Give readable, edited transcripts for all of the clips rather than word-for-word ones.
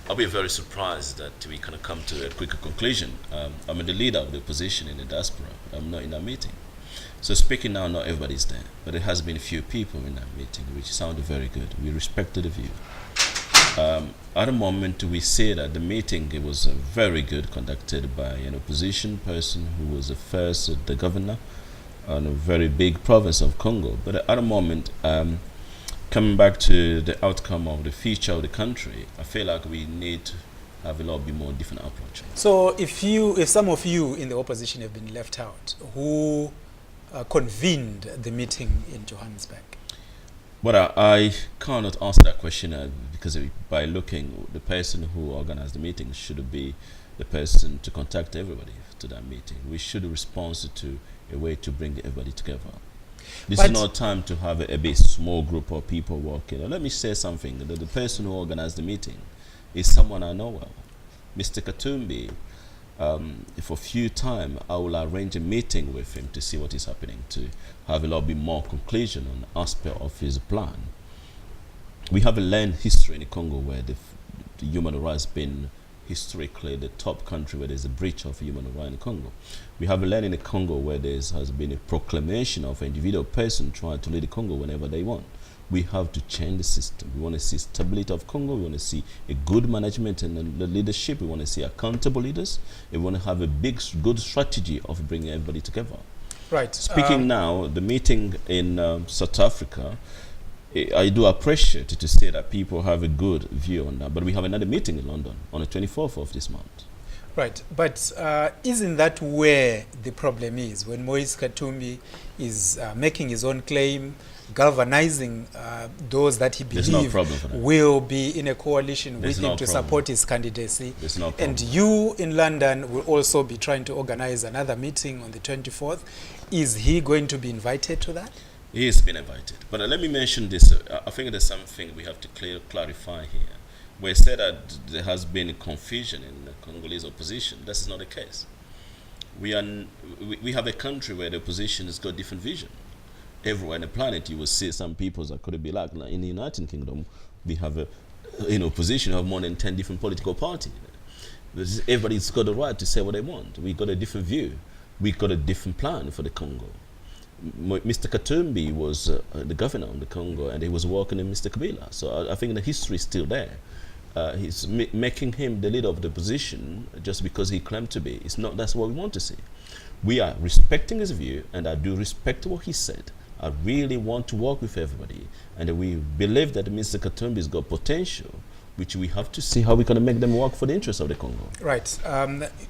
I'll be very surprised that we kind of come to a quicker conclusion. I'm the leader of the opposition in the diaspora. I'm not in that meeting. So speaking now, not everybody's there, but there has been a few people in that meeting, which sounded very good. We respected the view. At the moment, we say that the meeting it was very good, conducted by an opposition person who was the governor on a very big province of Congo. But at the moment, coming back to the outcome of the future of the country, I feel like we need to have a lot bit more different approach. So if some of you in the opposition have been left out, who convened the meeting in Johannesburg? But I cannot answer that question because by looking, the person who organized the meeting should be the person to contact everybody to that meeting. We should respond to a way to bring everybody together. This is not time to have a big small group of people working. Let me say something. The person who organized the meeting is someone I know well, Mr. Katumbi. For a few time, I will arrange a meeting with him to see what is happening, to have a lot bit more conclusion on the aspect of his plan. We have a learned history in the Congo where the human rights been historically the top country where there's a breach of human rights in the Congo. We have a learned in the Congo where there has been a proclamation of an individual person trying to lead the Congo whenever they want. We have to change the system. We want to see stability of Congo. We want to see a good management and the leadership. We want to see accountable leaders. We want to have a good strategy of bringing everybody together. Right. Speaking now, the meeting in South Africa, I do appreciate it to say that people have a good view on that. But we have another meeting in London on the 24th of this month. Right, but isn't that where the problem is? When Moise Katumbi is making his own claim, galvanizing those that he believes will be in a coalition with him to support his candidacy. And you in London will also be trying to organize another meeting on the 24th. Is he going to be invited to that? He has been invited. But let me mention this. I think there's something we have to clarify here. We said that there has been confusion in the Congolese opposition. That is not the case. We have a country where the opposition has got different vision. Everywhere on the planet, you will see some people that could be like in the United Kingdom, we have opposition have more than 10 different political parties. Everybody's got the right to say what they want. We got a different view. We got a different plan for the Congo. Mr. Katumbi was the governor of the Congo, and he was working in Mr. Kabila. So I think the history is still there. He's making him the leader of the opposition just because he claimed to be. It's not. That's what we want to see. We are respecting his view, and I do respect what he said. I really want to work with everybody, and we believe that Mr. Katumbi's got potential, which we have to see how we're going to make them work for the interests of the Congo. Right.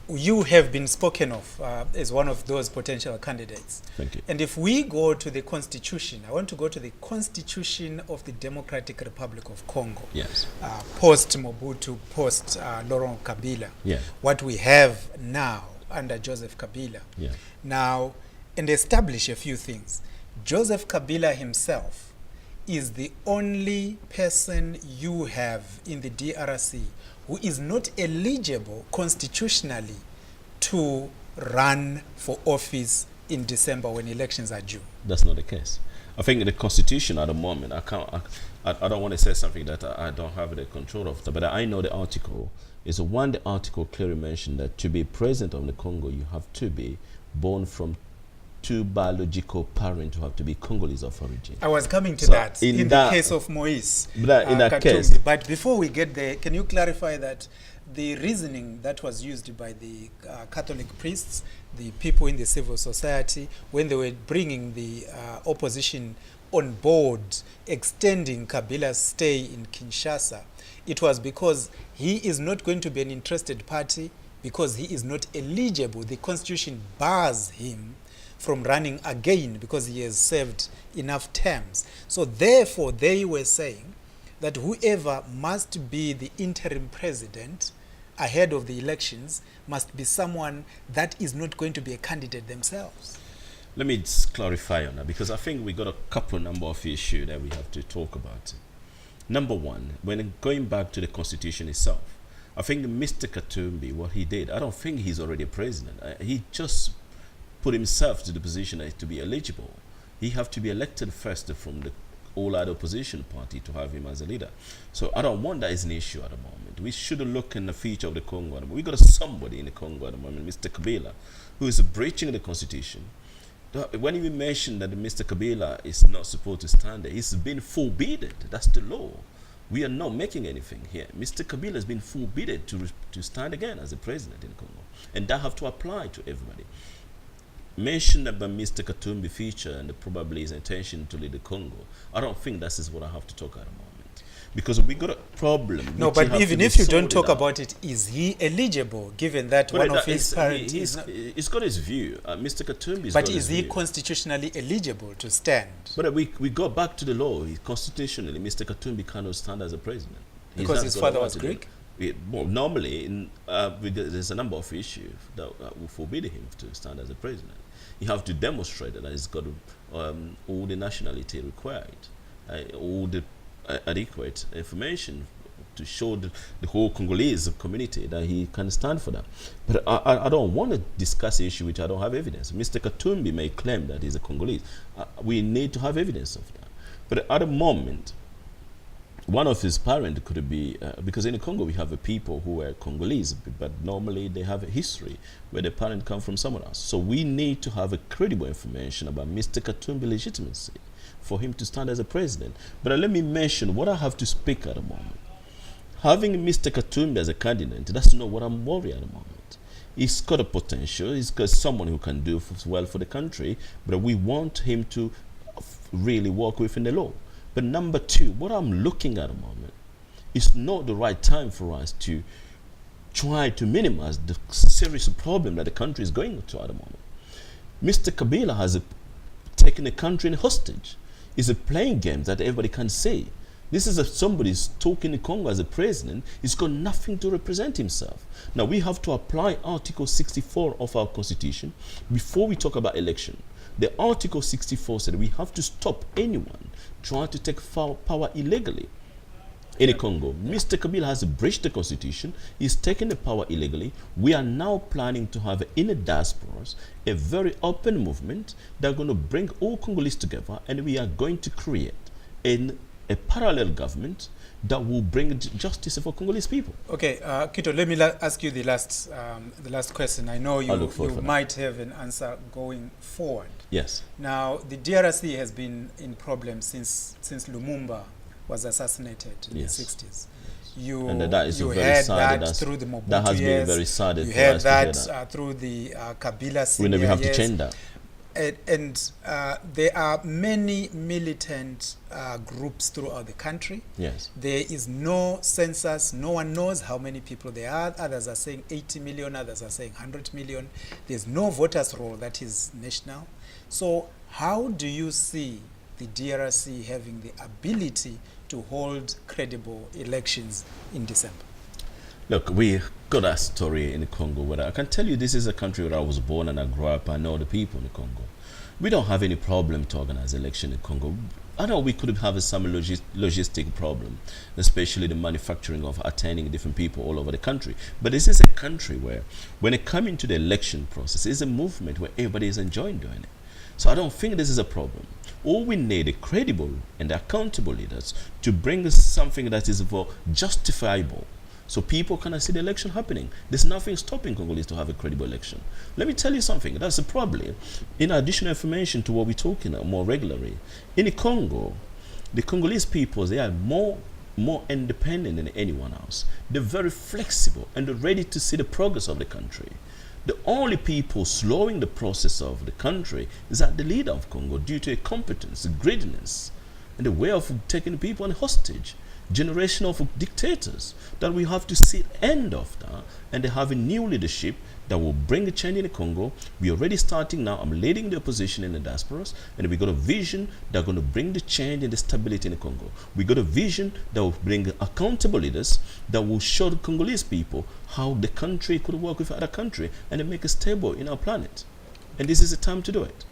You have been spoken of as one of those potential candidates. Thank you. And if we go to the Constitution, I want to go to the Constitution of the Democratic Republic of Congo. Yes. Post-Mobutu, post-Laurent Kabila. Yeah. What we have now under Joseph Kabila. Yeah. Now, and establish a few things. Joseph Kabila himself is the only person you have in the DRC who is not eligible constitutionally to run for office in December when elections are due. That's not the case. I think the Constitution at the moment, I don't want to say something that I don't have the control of, but I know the article is one. The article clearly mentioned that to be president of the Congo, you have to be born from two biological parents who have to be Congolese of origin. I was coming to that in the case of Moise Katumbi. But before we get there, can you clarify that the reasoning that was used by the Catholic priests, the people in the civil society, when they were bringing the opposition on board, extending Kabila's stay in Kinshasa, it was because he is not going to be an interested party because he is not eligible. The Constitution bars him from running again because he has served enough terms. So therefore, they were saying that whoever must be the interim president ahead of the elections must be someone that is not going to be a candidate themselves. Let me just clarify on that, because I think we got a number of issues that we have to talk about. Number one, when going back to the Constitution itself, I think Mr. Katumbi, what he did, I don't think he's already a president. He just put himself to the position to be eligible. He have to be elected first from the all other opposition party to have him as a leader. So I don't want that as an issue at the moment. We should look in the future of the Congo. We got somebody in the Congo at the moment, Mr. Kabila, who is breaching the constitution. When you mention that Mr. Kabila is not supposed to stand there, he's been forbidden. That's the law. We are not making anything here. Mr. Kabila has been forbidden to stand again as a president in Congo. And that have to apply to everybody. Mentioned about Mr. Katumbi future and probably his intention to lead the Congo. I don't think that is what I have to talk at the moment. Because we got a problem. No, but even if you don't talk about it, is he eligible, given that one of his parents he's got his view. Mr. Katumbi but is he constitutionally eligible to stand? But we go back to the law. Constitutionally, Mr. Katumbi cannot stand as a president. Because his father was Greek? Well, normally, there's a number of issues that will forbid him to stand as a president. You have to demonstrate that he's got all the nationality required, all the adequate information to show the whole Congolese community that he can stand for that. But I don't want to discuss the issue which I don't have evidence. Mr. Katumbi may claim that he's a Congolese. We need to have evidence of that. But at the moment, one of his parents could be, because in the Congo we have a people who are Congolese, but normally they have a history where the parent come from somewhere else. So we need to have a credible information about Mr. Katumbi's legitimacy for him to stand as a president. But let me mention what I have to speak at the moment. Having Mr. Katumbi as a candidate, that's not what I'm worried at the moment. He's got a potential, he's got someone who can do well for the country, but we want him to really work within the law. But number two, what I'm looking at the moment is not the right time for us to try to minimize the serious problem that the country is going to at the moment. Mr. Kabila has taken the country in hostage. It's playing games that everybody can see. This is somebody who's talking in Congo as a president. He's got nothing to represent himself. Now we have to apply Article 64 of our Constitution before we talk about election. The Article 64 said we have to stop anyone trying to take power illegally in the Congo. Mr. Kabila has breached the Constitution. He's taken the power illegally. We are now planning to have in the diasporas a very open movement that are going to bring all Congolese together, and we are going to create a parallel government that will bring justice for Congolese people. Okay, Kito, let me ask you the last question. I know you might have an answer going forward. Yes. Now, the DRC has been in problems since Lumumba was assassinated in the 60s. You heard that through the Mobutu That has been very sad. You heard that through the Kabila senior years. We have to change that. And there are many militant groups throughout the country. Yes. There is no census. No one knows how many people there are. Others are saying 80 million. Others are saying 100 million. There's no voters roll that is national. So how do you see the DRC having the ability to hold credible elections in December? Look, we got a story in the Congo where I can tell you this is a country where I was born and I grew up. I know the people in the Congo. We don't have any problem to organize election in Congo. I know we could have some logistic problem, especially the manufacturing of attending different people all over the country. But this is a country where, when it comes into the election process, it's a movement where everybody is enjoying doing it. So I don't think this is a problem. All we need are credible and accountable leaders to bring us something that is justifiable, so people can see the election happening. There's nothing stopping Congolese to have a credible election. Let me tell you something. That's probably, in additional information to what we're talking about more regularly, in the Congo, the Congolese people, they are more independent than anyone else. They're very flexible and they're ready to see the progress of the country. The only people slowing the process of the country is the leader of Congo, due to incompetence, greediness, and the way of taking people on hostage. Generation of dictators that we have to see the end of that, and they have a new leadership that will bring a change in the Congo. We're already starting now. I'm leading the opposition in the diasporas, and we got a vision that's going to bring the change and the stability in the Congo. We got a vision that will bring accountable leaders that will show the Congolese people how the country could work with other country and make it stable in our planet. And this is the time to do it.